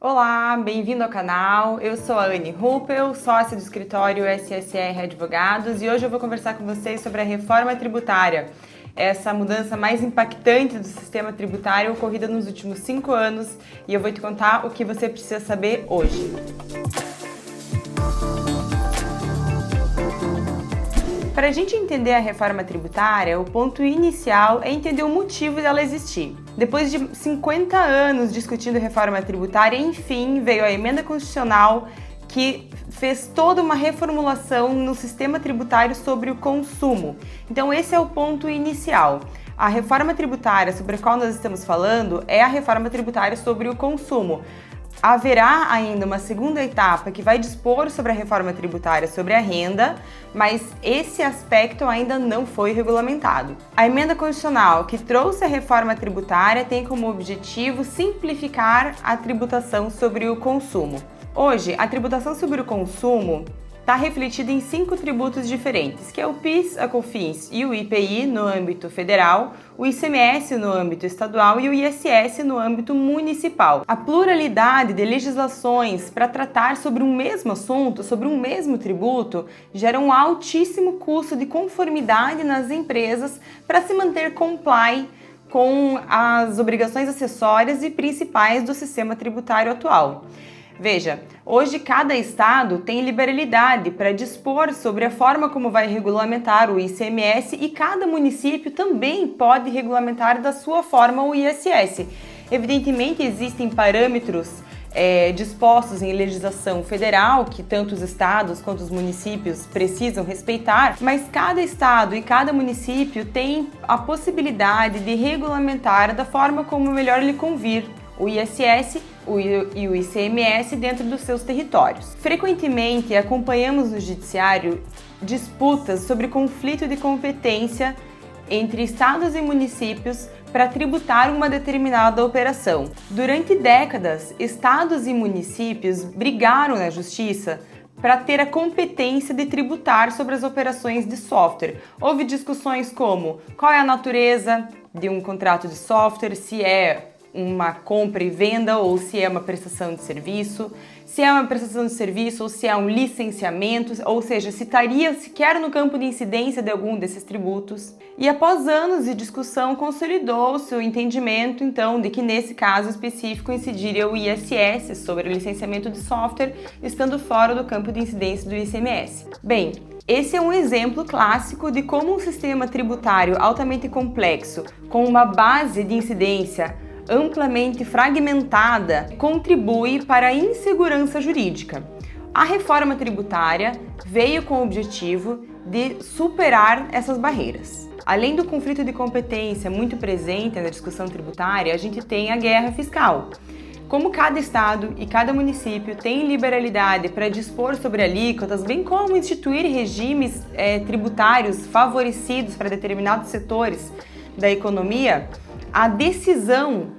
Olá, bem-vindo ao canal. Eu sou a Anne Ruppel, sócia do escritório SSR Advogados, e hoje eu vou conversar com vocês sobre a reforma tributária, essa mudança mais impactante do sistema tributário ocorrida nos últimos 5 anos, e eu vou te contar o que você precisa saber hoje. Para a gente entender a reforma tributária, o ponto inicial é entender o motivo dela existir. Depois de 50 anos discutindo reforma tributária, enfim, veio a emenda constitucional que fez toda uma reformulação no sistema tributário sobre o consumo. Então esse é o ponto inicial. A reforma tributária sobre a qual nós estamos falando é a reforma tributária sobre o consumo. Haverá ainda uma segunda etapa que vai dispor sobre a reforma tributária sobre a renda, mas esse aspecto ainda não foi regulamentado. A emenda constitucional que trouxe a reforma tributária tem como objetivo simplificar a tributação sobre o consumo. Hoje, a tributação sobre o consumo está refletida em 5 tributos diferentes, que é o PIS, a COFINS e o IPI no âmbito federal, o ICMS no âmbito estadual e o ISS no âmbito municipal. A pluralidade de legislações para tratar sobre um mesmo assunto, sobre um mesmo tributo, gera um altíssimo custo de conformidade nas empresas para se manter comply com as obrigações acessórias e principais do sistema tributário atual. Veja, hoje cada estado tem liberalidade para dispor sobre a forma como vai regulamentar o ICMS e cada município também pode regulamentar da sua forma o ISS. Evidentemente existem parâmetros dispostos em legislação federal que tanto os estados quanto os municípios precisam respeitar, mas cada estado e cada município tem a possibilidade de regulamentar da forma como melhor lhe convir o ISS e o ICMS dentro dos seus territórios. Frequentemente acompanhamos no judiciário disputas sobre conflito de competência entre estados e municípios para tributar uma determinada operação. Durante décadas, estados e municípios brigaram na justiça para ter a competência de tributar sobre as operações de software. Houve discussões como qual é a natureza de um contrato de software, se é uma compra e venda ou se é uma prestação de serviço, se é uma prestação de serviço ou se é um licenciamento, ou seja, se estaria sequer no campo de incidência de algum desses tributos. E após anos de discussão, consolidou-se o entendimento, então, de que nesse caso específico incidiria o ISS sobre o licenciamento de software, estando fora do campo de incidência do ICMS. Bem, esse é um exemplo clássico de como um sistema tributário altamente complexo, com uma base de incidência amplamente fragmentada, contribui para a insegurança jurídica. A reforma tributária veio com o objetivo de superar essas barreiras. Além do conflito de competência muito presente na discussão tributária, a gente tem a guerra fiscal. Como cada estado e cada município tem liberalidade para dispor sobre alíquotas, bem como instituir regimes tributários favorecidos para determinados setores da economia, a decisão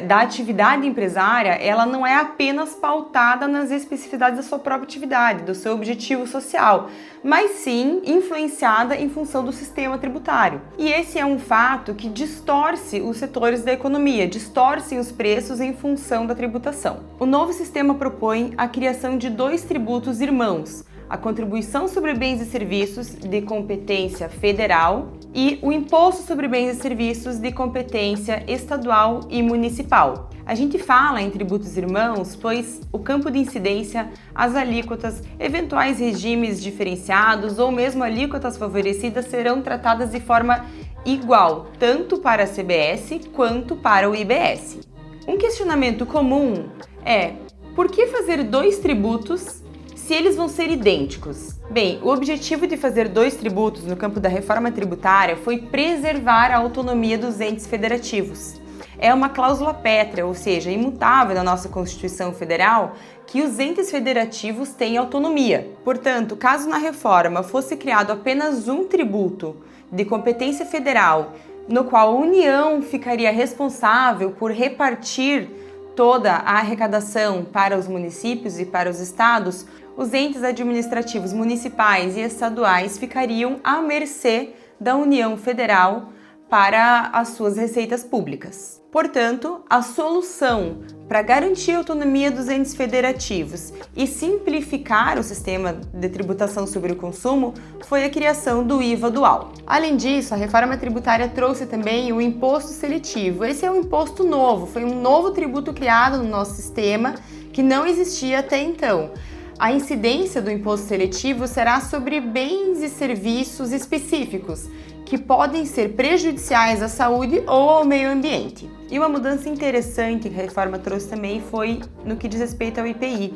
da atividade empresária, ela não é apenas pautada nas especificidades da sua própria atividade, do seu objetivo social, mas sim influenciada em função do sistema tributário. E esse é um fato que distorce os setores da economia, distorce os preços em função da tributação. O novo sistema propõe a criação de 2 tributos irmãos: a contribuição sobre bens e serviços de competência federal e o imposto sobre bens e serviços de competência estadual e municipal. A gente fala em tributos irmãos, pois o campo de incidência, as alíquotas, eventuais regimes diferenciados ou mesmo alíquotas favorecidas serão tratadas de forma igual, tanto para a CBS quanto para o IBS. Um questionamento comum é: por que fazer 2 tributos se eles vão ser idênticos? Bem, o objetivo de fazer 2 tributos no campo da reforma tributária foi preservar a autonomia dos entes federativos. É uma cláusula pétrea, ou seja, imutável na nossa Constituição Federal, que os entes federativos têm autonomia. Portanto, caso na reforma fosse criado apenas um tributo de competência federal, no qual a União ficaria responsável por repartir toda a arrecadação para os municípios e para os estados, os entes administrativos municipais e estaduais ficariam à mercê da União Federal para as suas receitas públicas. Portanto, a solução para garantir a autonomia dos entes federativos e simplificar o sistema de tributação sobre o consumo, foi a criação do IVA dual. Além disso, a reforma tributária trouxe também o imposto seletivo. Esse é um imposto novo, foi um novo tributo criado no nosso sistema que não existia até então. A incidência do imposto seletivo será sobre bens e serviços específicos, que podem ser prejudiciais à saúde ou ao meio ambiente. E uma mudança interessante que a reforma trouxe também foi no que diz respeito ao IPI.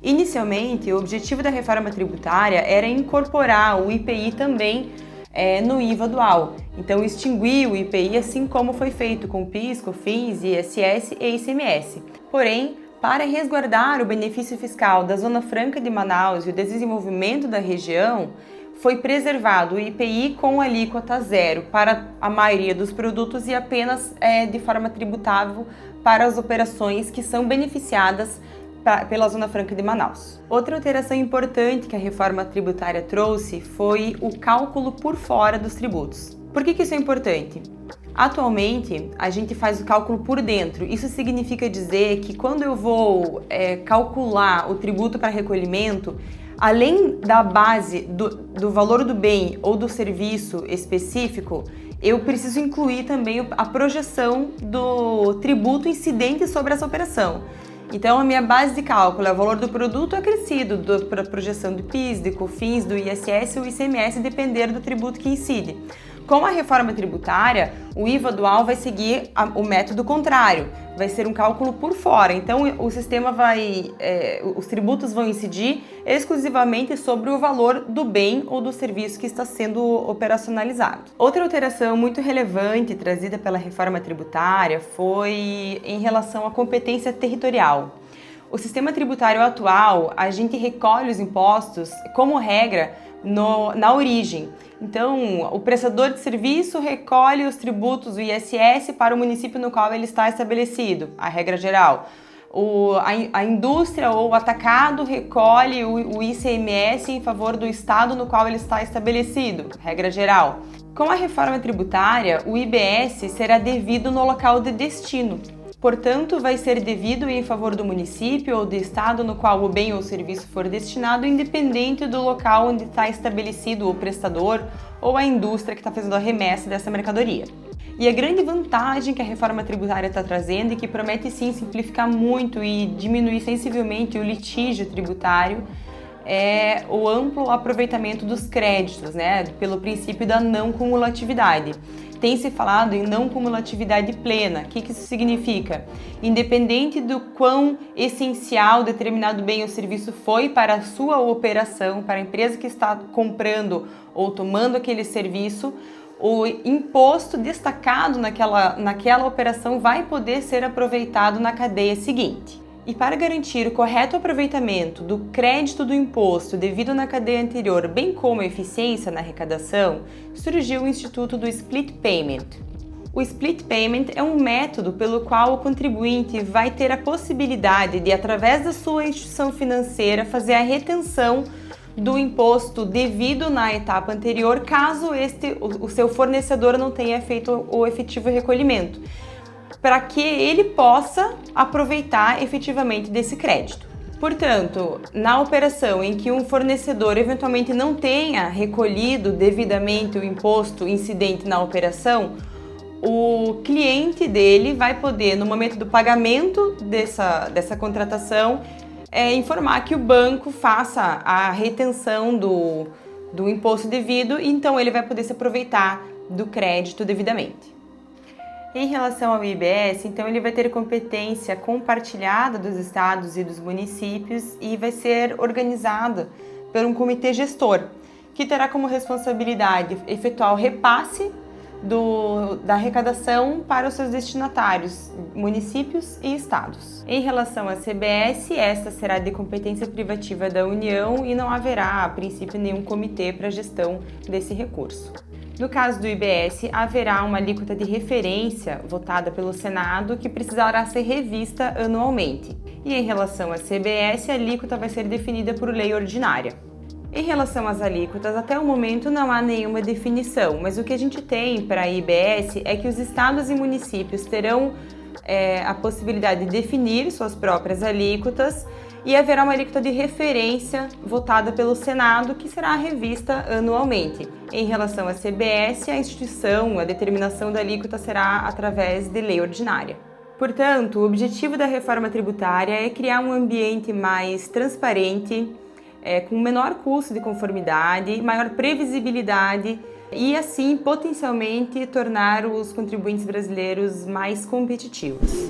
Inicialmente, o objetivo da reforma tributária era incorporar o IPI também no IVA dual. Então, extinguir o IPI assim como foi feito com PIS, COFINS, ISS e ICMS. Porém, para resguardar o benefício fiscal da Zona Franca de Manaus e o desenvolvimento da região, foi preservado o IPI com alíquota zero para a maioria dos produtos e apenas de forma tributável para as operações que são beneficiadas pela Zona Franca de Manaus. Outra alteração importante que a reforma tributária trouxe foi o cálculo por fora dos tributos. Por que isso é importante? Atualmente, a gente faz o cálculo por dentro. Isso significa dizer que quando eu vou calcular o tributo para recolhimento, além da base do valor do bem ou do serviço específico, eu preciso incluir também a projeção do tributo incidente sobre essa operação. Então, a minha base de cálculo é o valor do produto acrescido para a projeção do PIS, de COFINS, do ISS ou ICMS, depender do tributo que incide. Com a reforma tributária, o IVA dual vai seguir o método contrário, vai ser um cálculo por fora. Então, o sistema os tributos vão incidir exclusivamente sobre o valor do bem ou do serviço que está sendo operacionalizado. Outra alteração muito relevante trazida pela reforma tributária foi em relação à competência territorial. O sistema tributário atual, a gente recolhe os impostos, como regra, na origem. Então, o prestador de serviço recolhe os tributos, o ISS, para o município no qual ele está estabelecido, a regra geral. A indústria ou o atacado recolhe o ICMS em favor do estado no qual ele está estabelecido, regra geral. Com a reforma tributária, o IBS será devido no local de destino. Portanto, vai ser devido em favor do município ou do estado no qual o bem ou serviço for destinado, independente do local onde está estabelecido o prestador ou a indústria que está fazendo a remessa dessa mercadoria. E a grande vantagem que a reforma tributária está trazendo e que promete sim simplificar muito e diminuir sensivelmente o litígio tributário é o amplo aproveitamento dos créditos, pelo princípio da não cumulatividade. Tem se falado em não cumulatividade plena. O que isso significa? Independente do quão essencial determinado bem ou serviço foi para a sua operação, para a empresa que está comprando ou tomando aquele serviço, o imposto destacado naquela operação vai poder ser aproveitado na cadeia seguinte. E para garantir o correto aproveitamento do crédito do imposto devido na cadeia anterior, bem como a eficiência na arrecadação, surgiu o Instituto do Split Payment. O Split Payment é um método pelo qual o contribuinte vai ter a possibilidade de, através da sua instituição financeira, fazer a retenção do imposto devido na etapa anterior, caso o seu fornecedor não tenha feito o efetivo recolhimento, para que ele possa aproveitar efetivamente desse crédito. Portanto, na operação em que um fornecedor eventualmente não tenha recolhido devidamente o imposto incidente na operação, o cliente dele vai poder, no momento do pagamento dessa contratação, informar que o banco faça a retenção do imposto devido, e então ele vai poder se aproveitar do crédito devidamente. Em relação ao IBS, então ele vai ter competência compartilhada dos estados e dos municípios e vai ser organizado por um comitê gestor, que terá como responsabilidade efetuar o repasse da arrecadação para os seus destinatários, municípios e estados. Em relação à CBS, esta será de competência privativa da União e não haverá, a princípio, nenhum comitê para a gestão desse recurso. No caso do IBS, haverá uma alíquota de referência votada pelo Senado que precisará ser revista anualmente. E em relação à CBS, a alíquota vai ser definida por lei ordinária. Em relação às alíquotas, até o momento não há nenhuma definição, mas o que a gente tem para a IBS é que os estados e municípios terão a possibilidade de definir suas próprias alíquotas e haverá uma alíquota de referência votada pelo Senado, que será revista anualmente. Em relação à CBS, a determinação da alíquota será através de lei ordinária. Portanto, o objetivo da reforma tributária é criar um ambiente mais transparente, com menor custo de conformidade, maior previsibilidade e, assim, potencialmente tornar os contribuintes brasileiros mais competitivos.